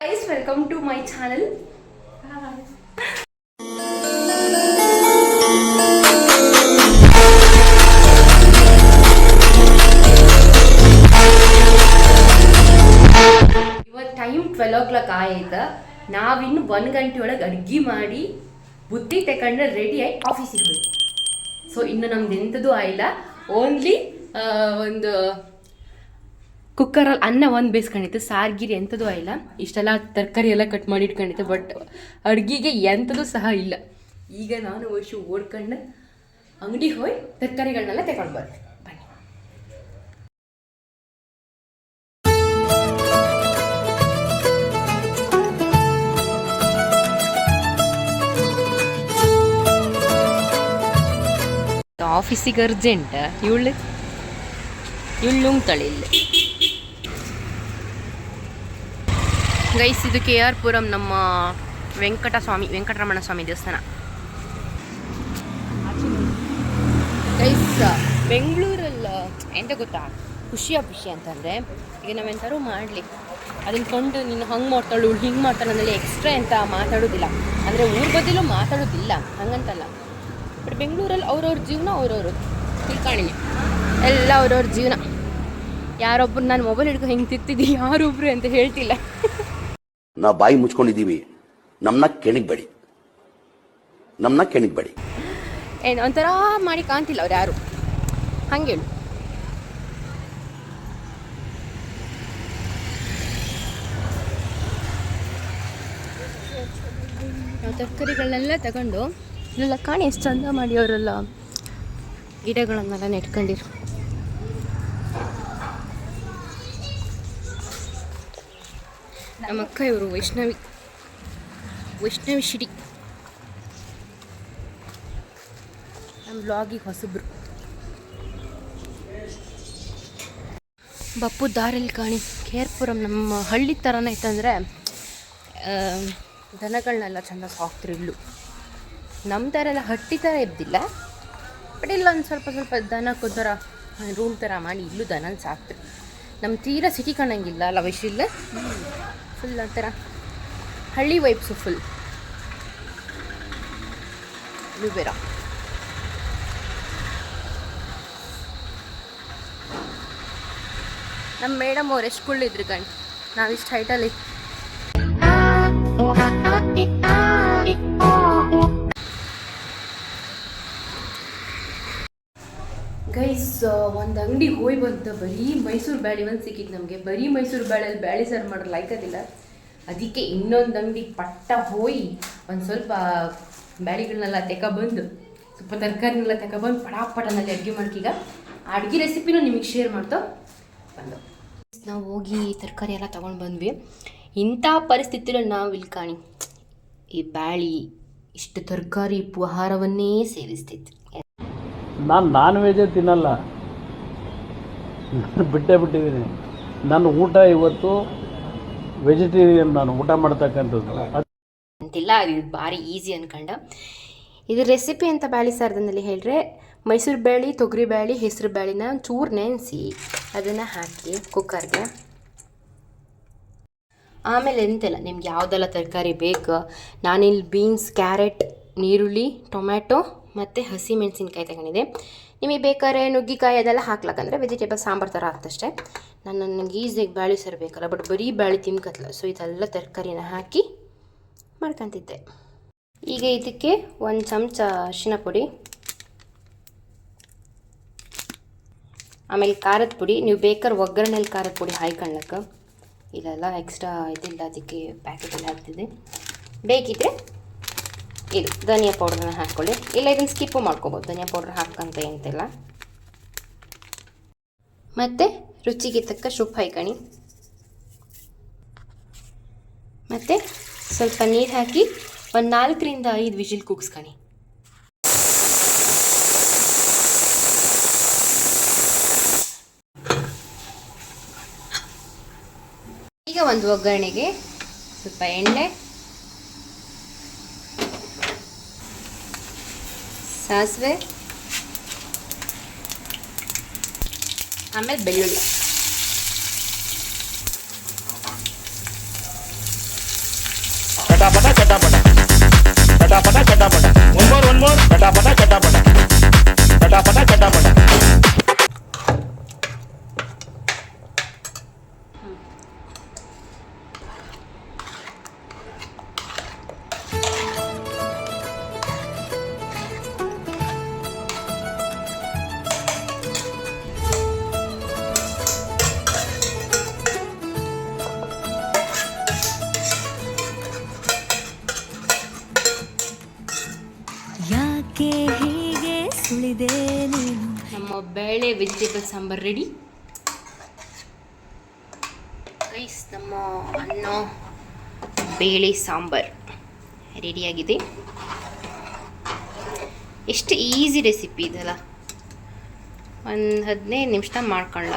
Guys, welcome to my channel. ಇವತ್ತು time 12 o'clock ಆಯ್ತಾ. ನಾವಿನ್ನು 1 ಗಂಟೆ ಒಳಗೆ ಅಡ್ಗೆ ಮಾಡಿ ಬುತ್ತಿ ತಗೊಂಡ್ರೆ ರೆಡಿ ಆಗಿ ಆಫೀಸಿಗೆ ಹೋಗಿ. ಸೊ ಇನ್ನು ನಮ್ದು ಎಂಥದ್ದು ಆಯಿಲ್ಲ, ಓನ್ಲಿ ಒಂದು ಕುಕ್ಕರಲ್ಲಿ ಅನ್ನ ಒಂದು ಬೇಯಿಸ್ಕೊಂಡಿತ್ತು, ಸಾರ್ಗಿರಿ ಎಂಥದ್ದು ಆಯಿಲ್ಲ. ಇಷ್ಟೆಲ್ಲ ತರಕಾರಿ ಎಲ್ಲ ಕಟ್ ಮಾಡಿ ಇಟ್ಕೊಂಡಿತ್ತು, ಬಟ್ ಅಡುಗೆಗೆ ಎಂಥದ್ದು ಸಹ ಇಲ್ಲ. ಈಗ ನಾನು ವರ್ಷ ಓಡ್ಕೊಂಡು ಅಂಗಡಿಗೆ ಹೋಗಿ ತರಕಾರಿಗಳನ್ನೆಲ್ಲ ತಗೊಂಡು ಬರ್ತೀನಿ. ಬನ್ನಿ. ಆಫೀಸಿಗೆ ಅರ್ಜೆಂಟ್, ಇವಳು ಉಂಗ್ತಾಳೆ ಇಲ್ಲಿ. ಗೈಸ್, ಇದು KR ಪುರಂ, ನಮ್ಮ ವೆಂಕಟರಮಣ ಸ್ವಾಮಿ ದೇವಸ್ಥಾನ. ಗೈಸ್, ಬೆಂಗಳೂರಲ್ಲ ಎಂತ ಗೊತ್ತಾ, ಖುಷಿ ಅಂತಂದರೆ, ಈಗ ನಾವೆಂತಾರು ಮಾಡಲಿ ಅದನ್ನು ಕೊಂಡು ನೀನು ಹಂಗೆ ಮಾಡ್ತಾಳು ಹಿಂಗೆ ಮಾಡ್ತಾಳು ಅಂದಲ್ಲಿ ಎಕ್ಸ್ಟ್ರಾ ಅಂತ ಮಾತಾಡೋದಿಲ್ಲ. ಅಂದರೆ ಊರ ಬದಿಲೂ ಮಾತಾಡೋದಿಲ್ಲ, ಹಂಗಂತಲ್ಲ. ಬಟ್ ಬೆಂಗಳೂರಲ್ಲಿ ಅವ್ರವ್ರ ಜೀವನ ಅವ್ರವರು ತಿಳ್ಕೊಳ್ಳಿ, ಎಲ್ಲ ಅವ್ರವ್ರ ಜೀವನ. ಯಾರೊಬ್ಬರು ನಾನು ಮೊಬೈಲ್ ಹಿಡ್ಕೊ ಹೆಂಗೆ ತಿರ್ತಿದ್ದಿ ಯಾರೊಬ್ರು ಅಂತ ಹೇಳ್ತಿಲ್ಲ. ನಾವು ಬಾಯಿ ಮುಚ್ಕೊಂಡಿದ್ದೀವಿ, ನಮ್ಮನ್ನ ಕೆಣಿಗ್ಬೇಡಿ. ಏನು ಒಂಥರ ಮಾಡಿ ಕಾಣ್ತಿಲ್ಲ ಅವ್ರು ಯಾರು, ಹಂಗೇಳು. ನಾವು ತರಕಾರಿಗಳನ್ನೆಲ್ಲ ತಗೊಂಡು ಇಲ್ಲೆಲ್ಲ ಕಾಣಿ ಎಷ್ಟು ಚಂದ ಮಾಡಿ ಅವರೆಲ್ಲ ಗಿಡಗಳನ್ನೆಲ್ಲ ನೆಟ್ಕೊಂಡಿರು. ನಮ್ಮ ಅಕ್ಕ ಇವರು ವೈಷ್ಣವಿ ಶಿಡಿ, ನಮ್ಮ ಬ್ಲಾಗಿಗೆ ಹೊಸಬ್ರು. ಬಪ್ಪು ದಾರಲ್ಲಿ ಕಾಣಿ KR ಪುರಂ ನಮ್ಮ ಹಳ್ಳಿ ಥರನೇ ಇತ್ತಂದರೆ ದನಗಳನ್ನೆಲ್ಲ ಚೆಂದ ಸಾಕ್ತಿರು. ಇಲ್ಲು ನಮ್ಮ ಥರ ಎಲ್ಲ ಹಟ್ಟಿ ಥರ ಇದ್ದಿಲ್ಲ, ಬಟ್ ಇಲ್ಲೊಂದು ಸ್ವಲ್ಪ ದನ ಕೊದ್ದರ ರೂಮ್ ಥರ ಮಾಡಿ ಇಲ್ಲೂ ದನ ಸಾಕ್ತಿರು. ನಮ್ಮ ತೀರಾ ಸಿಟಿ ಕಾಣಂಗಿಲ್ಲ ಅಲ್ಲ ವೈಶ್, ಇಲ್ಲ ಫುಲ್ ಒಂಥರ ಹಳ್ಳಿ ವೈಬ್ಸು ಫುಲ್. ಇದು ಬೇಡ. ನಮ್ಮ ಮೇಡಮ್ ಅವ್ರು ಎಷ್ಟು ಕುಳ್ಳಿದ್ರು ಕಣ್, ನಾವಿಷ್ಟು ಹೈಟಲ್ಲಿ. ಗೈಸ್, ಒಂದು ಅಂಗಡಿಗೆ ಹೋಗಿ ಬಂತ, ಬರೀ ಮೈಸೂರು ಬ್ಯಾಳಿ ಒಂದು ಸಿಕ್ಕಿತ್ತು ನಮಗೆ. ಬರೀ ಮೈಸೂರು ಬ್ಯಾಳೆಯಲ್ಲಿ ಬ್ಯಾಳಿ ಸಾರು ಮಾಡೋರು ಲೈಕದಿಲ್ಲ, ಅದಕ್ಕೆ ಇನ್ನೊಂದು ಅಂಗಡಿಗೆ ಪಟ್ಟ ಹೋಗಿ ಒಂದು ಸ್ವಲ್ಪ ಬ್ಯಾಳಿಗಳನ್ನೆಲ್ಲ ತೆಗೊಬಂದು ಸ್ವಲ್ಪ ತರಕಾರಿನೆಲ್ಲ ತೆಗೊಬಂದು ಪಟಾಪಟನಲ್ಲಿ ಅಡುಗೆ ಮಾಡ್ಕೀಗ ಅಡುಗೆ ರೆಸಿಪಿನೂ ನಿಮಗೆ ಶೇರ್ ಮಾಡ್ತಾ ಬಂದು. ನಾವು ಹೋಗಿ ತರಕಾರಿ ಎಲ್ಲ ತೊಗೊಂಡು ಬಂದ್ವಿ. ಇಂಥ ಪರಿಸ್ಥಿತಿಯಲ್ಲಿ ನಾವು ಇಲ್ಲಿ ಕಾಣಿ ಈ ಬ್ಯಾಳಿ ಇಷ್ಟು ತರಕಾರಿ ಆಹಾರವನ್ನೇ ಸೇವಿಸ್ತಿತ್ತು. ನಾನು ನಾನ್ ವೆಜೇ ತಿನ್ನಲ್ಲ, ಬಿಟ್ಟಿದ್ದೀನಿ. ನನ್ನ ಊಟ ಇವತ್ತು ವೆಜಿಟೇರಿಯನ್, ನಾನು ಊಟ ಮಾಡ್ತಕ್ಕಂಥದ್ದು ಅಂತಿಲ್ಲ. ಇದು ಭಾರಿ ಈಸಿ ಅನ್ಕೊಂಡ. ಇದು ರೆಸಿಪಿ ಅಂತ ಬ್ಯಾಳಿ ಸಾರದಲ್ಲಿ ಹೇಳ್ರೆ, ಮೈಸೂರು ಬ್ಯಾಳಿ, ತೊಗರಿ ಬ್ಯಾಳಿ, ಹೆಸರು ಬ್ಯಾಳಿನ ಚೂರು ನೆನೆಸಿ ಅದನ್ನು ಹಾಕಿ ಕುಕ್ಕರ್ಗೆ. ಆಮೇಲೆ ಎಂತೆಲ್ಲ ನಿಮ್ಗೆ ಯಾವುದೆಲ್ಲ ತರಕಾರಿ ಬೇಕು, ನಾನಿಲ್ಲಿ ಬೀನ್ಸ್, ಕ್ಯಾರೆಟ್, ನೀರುಳ್ಳಿ, ಟೊಮ್ಯಾಟೊ ಮತ್ತು ಹಸಿ ಮೆಣಸಿನ್ಕಾಯಿ ತಗೊಂಡಿದ್ದೆ. ನಿಮಗೆ ಬೇಕಾದ್ರೆ ನುಗ್ಗಿಕಾಯಿ ಅದೆಲ್ಲ ಹಾಕ್ಲಕ್ಕಂದ್ರೆ ವೆಜಿಟೇಬಲ್ ಸಾಂಬಾರು ಥರ ಆಗ್ತಷ್ಟೇ. ನನಗೆ ಈಸಿಯಾಗಿ ಬ್ಯಾಳಿ ಸಾರು ಬೇಕಲ್ಲ, ಬಟ್ ಬರೀ ಬ್ಯಾಳಿ ತಿನ್ಕತ್ಲ, ಸೊ ಇದೆಲ್ಲ ತರಕಾರಿನ ಹಾಕಿ ಮಾಡ್ಕೊತಿದ್ದೆ. ಈಗ ಇದಕ್ಕೆ 1 ಚಮಚ ಅರಿಶಿನ ಪುಡಿ, ಆಮೇಲೆ ಖಾರದ ಪುಡಿ. ನೀವು ಬೇಕಾದ್ರೆ ಒಗ್ಗರಣೆಯಲ್ಲಿ ಖಾರದ ಪುಡಿ ಹಾಯ್ಕೊಳ್ಳಕ್ಕೆ, ಇದೆಲ್ಲ ಎಕ್ಸ್ಟ್ರಾ ಇದಿಲ್ಲ, ಅದಕ್ಕೆ ಪ್ಯಾಕೆಟಲ್ಲಿ ಹಾಕ್ತಿದ್ದೆ. ಬೇಕಿದ್ರೆ ಇದು ಧನಿಯಾ ಪೌಡ್ರನ್ನ ಹಾಕ್ಕೊಳ್ಳಿ, ಇಲ್ಲ ಇದನ್ನು ಸ್ಕಿಪ್ಪು ಮಾಡ್ಕೊಬೋದು, ಧನಿಯಾ ಪೌಡ್ರ್ ಹಾಕಂತ ಎಂತೆಲ್ಲ. ಮತ್ತು ರುಚಿಗೆ ತಕ್ಕ ಉಪ್ಪು ಹಾಯ್ಕೊಳ್ಳಿ, ಮತ್ತು ಸ್ವಲ್ಪ ನೀರು ಹಾಕಿ ಒಂದು 4ರಿಂದ 5 ವಿಜಿಲ್ ಕೂಗಿಸ್ಕೊಳ್ಳಿ. ಈಗ ಒಂದು ಒಗ್ಗರಣೆಗೆ ಸ್ವಲ್ಪ ಎಣ್ಣೆ, ಸಾಸಿವೆ, ಆಮೇಲೆ ಬೆಳ್ಳುಳ್ಳಿ, ಚಟಾಪಟ ಚಟಾಪಟ ಚಟಾಪಟ ಚಟಾಪಟ ಒನ್ ಮೋರ್ ಚಟಾಪಟ ಚಟಾಪಟ ಚಟಾಪಟ ಚಟಾಪಟ. ಯಾಕೆ ಹೀಗೆ ಸುಳಿದೆ ನೀನು. ನಮ್ಮ ಬೇಳೆ ವೆಜಿಟೇಬಲ್ ಸಾಂಬಾರ್ ರೆಡಿ ಗೈಸ್. ನಮ್ಮ ಅನ್ನ ಬೇಳೆ ಸಾಂಬಾರ್ ರೆಡಿಯಾಗಿದೆ. ಎಷ್ಟು ಈಸಿ ರೆಸಿಪಿ ಇದಲ್ಲ, ಒಂದು 15 ನಿಮಿಷ ಮಾಡ್ಕೊಳ್ಳ.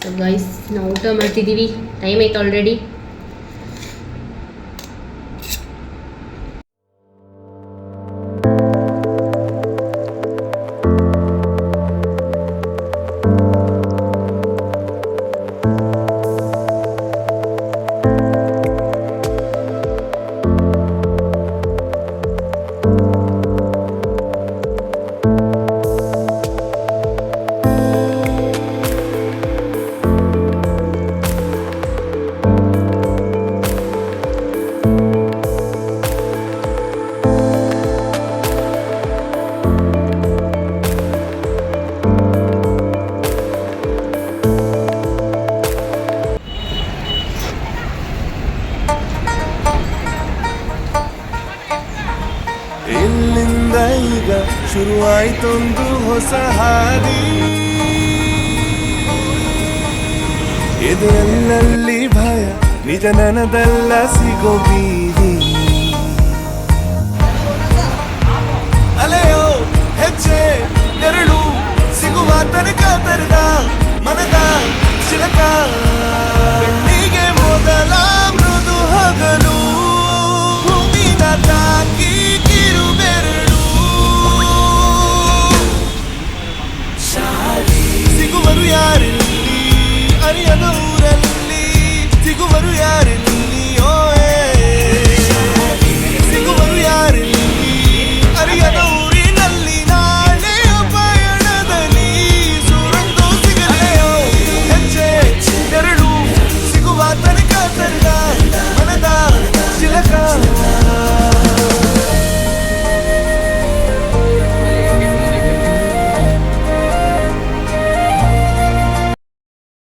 ಸೊ ಗೈಸ್, ನಾವು ಊಟ ಮಾಡ್ತಿದ್ದೀವಿ. ಟೈಮ್ ಆಯ್ತು ಆಲ್ರೆಡಿ. ಇಲ್ಲಿಂದ ಈಗ ಶುರುವಾಯ್ತೊಂದು ಹೊಸ ಹಾದಿ, ಎದೆಯಲ್ಲಲ್ಲಿ ಭಯ, ನಿಜ ನನದಲ್ಲ ಸಿಗೋ ಬೀದಿ. ಅಲೆಯೋ ಹೆಜ್ಜೆ ನೆರಳು ಸಿಗುವ ತನಕ ತೆರೆದ ಮನದ ಶಿಲಕ